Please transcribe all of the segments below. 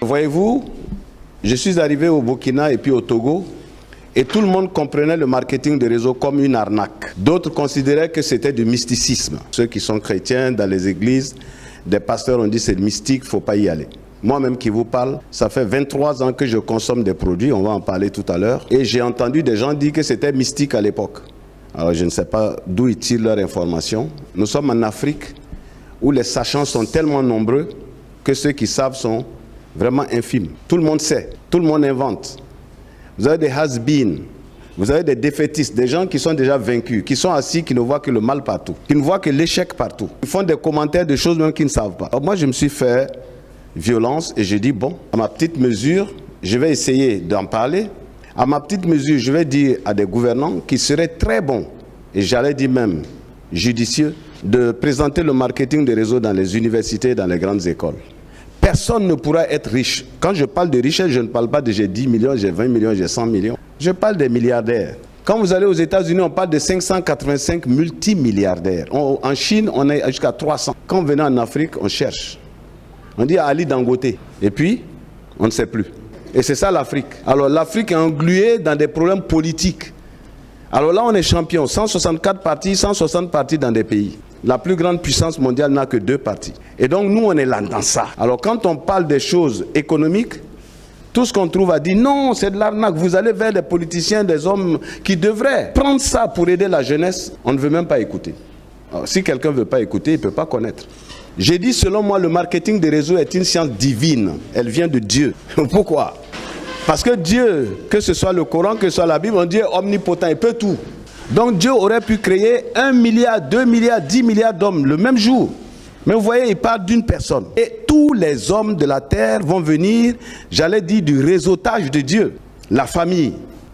Voyez-vous, je suis arrivé au Burkina et puis au Togo, et tout le monde comprenait le marketing de réseau comme une arnaque. D'autres considéraient que c'était du mysticisme. Ceux qui sont chrétiens dans les églises, des pasteurs ont dit c'est mystique, il ne faut pas y aller. Moi-même qui vous parle, ça fait 23 ans que je consomme des produits, on va en parler tout à l'heure, et j'ai entendu des gens dire que c'était mystique à l'époque. Alors je ne sais pas d'où ils tirent leur information. Nous sommes en Afrique où les sachants sont tellement nombreux que ceux qui savent sont vraiment infimes. Tout le monde sait, tout le monde invente. Vous avez des has-been, vous avez des défaitistes, des gens qui sont déjà vaincus, qui sont assis, qui ne voient que le mal partout, qui ne voient que l'échec partout. Ils font des commentaires de choses même qu'ils ne savent pas. Alors moi, je me suis fait violence et j'ai dit, bon, à ma petite mesure, je vais essayer d'en parler. À ma petite mesure, je vais dire à des gouvernants qu'il serait très bon, et j'allais dire même judicieux, de présenter le marketing des réseaux dans les universités et dans les grandes écoles. Personne ne pourra être riche. Quand je parle de richesse, je ne parle pas de j'ai 10 millions, j'ai 20 millions, j'ai 100 millions. Je parle des milliardaires. Quand vous allez aux États-Unis, on parle de 585 multimilliardaires. En Chine, on est jusqu'à 300. Quand on venait en Afrique, on cherche. On dit à Ali Dangote. Et puis, on ne sait plus. Et c'est ça l'Afrique. Alors l'Afrique est engluée dans des problèmes politiques. Alors là, on est champion. 164 partis, 160 partis dans des pays. La plus grande puissance mondiale n'a que 2 partis. Et donc nous, on est là dans ça. Alors quand on parle des choses économiques, tout ce qu'on trouve à dire, non, c'est de l'arnaque. Vous allez vers des politiciens, des hommes qui devraient prendre ça pour aider la jeunesse. On ne veut même pas écouter. Alors, si quelqu'un ne veut pas écouter, il ne peut pas connaître. J'ai dit, selon moi, le marketing des réseaux est une science divine. Elle vient de Dieu. Pourquoi? Parce que Dieu, que ce soit le Coran, que ce soit la Bible, on dit omnipotent, il peut tout. Donc Dieu aurait pu créer 1 milliard, 2 milliards, 10 milliards d'hommes le même jour. Mais vous voyez, il parle d'une personne. Et tous les hommes de la terre vont venir, j'allais dire, du réseautage de Dieu. La famille,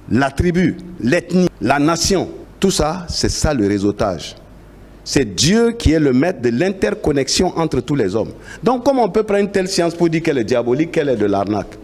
la tribu, l'ethnie, la nation. Tout ça, c'est ça le réseautage. C'est Dieu qui est le maître de l'interconnexion entre tous les hommes. Donc comment on peut prendre une telle science pour dire qu'elle est diabolique, qu'elle est de l'arnaque?